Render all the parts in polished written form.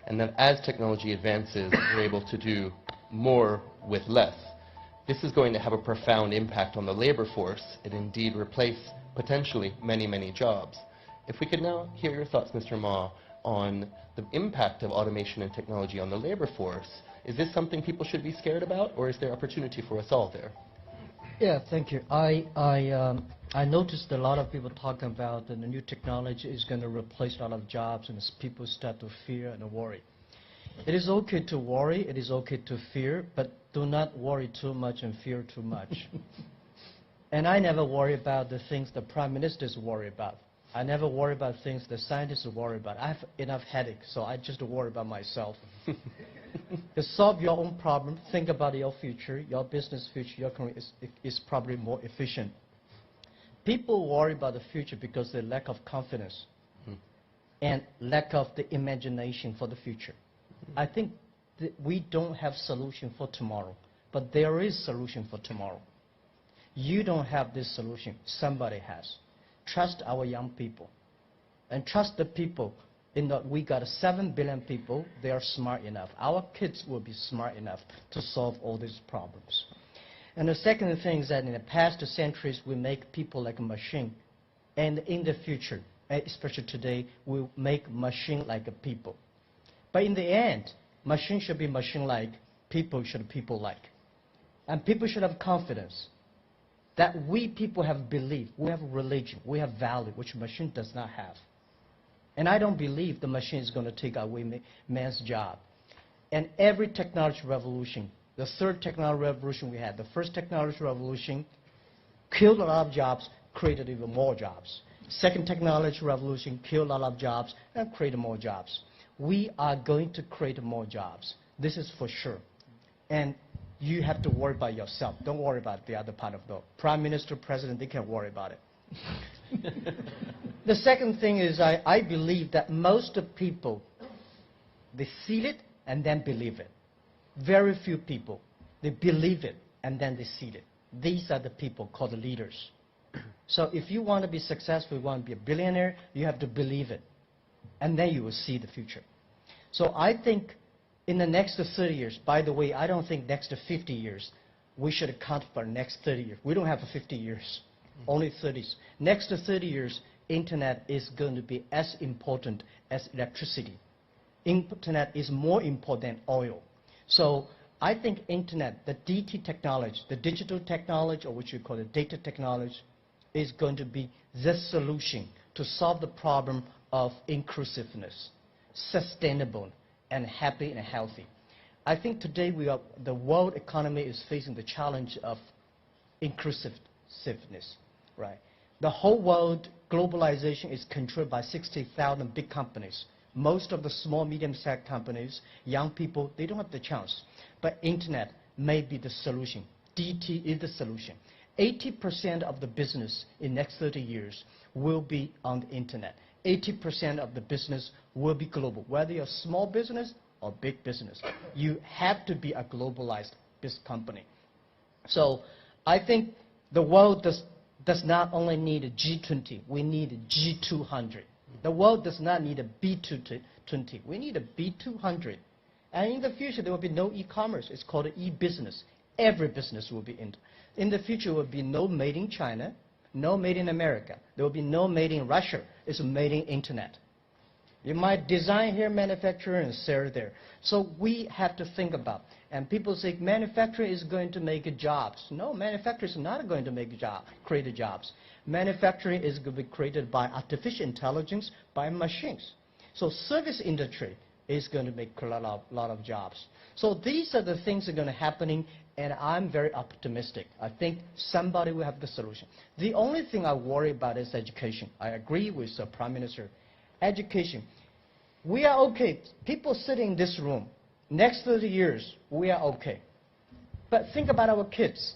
and that as technology advances, we're able to do more with less. This is going to have a profound impact on the labor force and indeed replace potentially many, many jobs. If we could now hear your thoughts, Mr. Ma, on the impact of automation and technology on the labor force, is this something people should be scared about, or is there opportunity for us all there? Yeah, thank you. I noticed a lot of people talking about that the new technology is going to replace a lot of jobs, and as people start to fear and worry. It is okay to worry, it is okay to fear, but do not worry too much and fear too much. And I never worry about the things the prime ministers worry about. I never worry about things the scientists worry about. I have enough headache, so I just worry about myself. To solve your own problem, think about your future, your business future, your career is probably more efficient. People worry about the future because they lack of confidence and lack of the imagination for the future. I think that we don't have solution for tomorrow, but there is solution for tomorrow. You don't have this solution, somebody has. Trust our young people and trust the people. We got 7 billion people, they are smart enough. Our kids will be smart enough to solve all these problems. And the second thing is that in the past centuries, we make people like a machine. And in the future, especially today, we'll make machine like a people. But in the end, machine should be machine-like, people should be people-like. And people should have confidence that we people have belief, we have religion, we have value, which machine does not have. And I don't believe the machine is going to take away man's job. And every technology revolution, the third technology revolution we had, the first technology revolution killed a lot of jobs, created even more jobs. Second technology revolution killed a lot of jobs and created more jobs. We are going to create more jobs. This is for sure. And you have to worry about yourself. Don't worry about the other part of the prime minister, president, they can't worry about it. The second thing is I believe that most of people, they see it and then believe it. Very few people, they believe it and then they see it. These are the people called leaders. So if you want to be successful, you want to be a billionaire, you have to believe it. And then you will see the future. So I think in the next 30 years, by the way, I don't think next 50 years, we should account for next 30 years. We don't have 50 years, only 30s. Next 30 years, internet is going to be as important as electricity. Internet is more important than oil. So I think internet, the DT technology, the digital technology, or what you call the data technology, is going to be the solution to solve the problem of inclusiveness, sustainable, and happy and healthy. I think today the world economy is facing the challenge of inclusiveness, right? The whole world globalization is controlled by 60,000 big companies. Most of the small, medium-sized companies, young people, they don't have the chance. But internet may be the solution. DT is the solution. 80% of the business in next 30 years will be on the internet. 80% of the business will be global. Whether you're a small business or big business, you have to be a globalized business company. So I think the world does not only need a G20, we need a G200. The world does not need a B220, we need a B200. And in the future, there will be no e-commerce. It's called e-business. Every business will be in the future, will be no made in China, no made in America. There will be no made in Russia. It's made in internet. You might design here, manufacture, and sell there. So we have to think about. And people say manufacturing is going to make jobs. No, manufacturing is not going to make create jobs. Manufacturing is going to be created by artificial intelligence, by machines. So service industry is going to make a lot of jobs. So these are the things that are going to happening, and I'm very optimistic. I think somebody will have the solution. The only thing I worry about is education. I agree with the Prime Minister. Education. We are okay. People sitting in this room, next 30 years, we are okay. But think about our kids.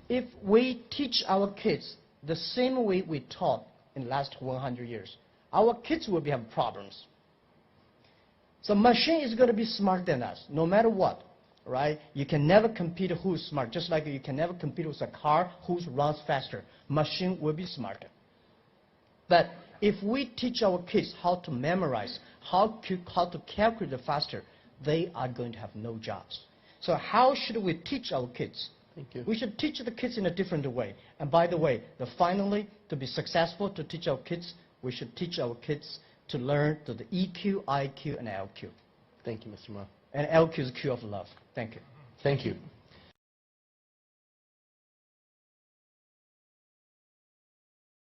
If we teach our kids the same way we taught in the last 100 years, our kids will have problems. So machine is going to be smarter than us, no matter what, right? You can never compete who's smart, just like you can never compete with a car who runs faster. Machine will be smarter. But If we teach our kids how to memorize, how to calculate faster, they are going to have no jobs. So how should we teach our kids? Thank you. We should teach the kids in a different way. And by the way, finally, to be successful, to teach our kids, we should teach our kids to learn the EQ, IQ, and LQ. Thank you, Mr. Ma. And LQ is the Q of love. Thank you. Thank you.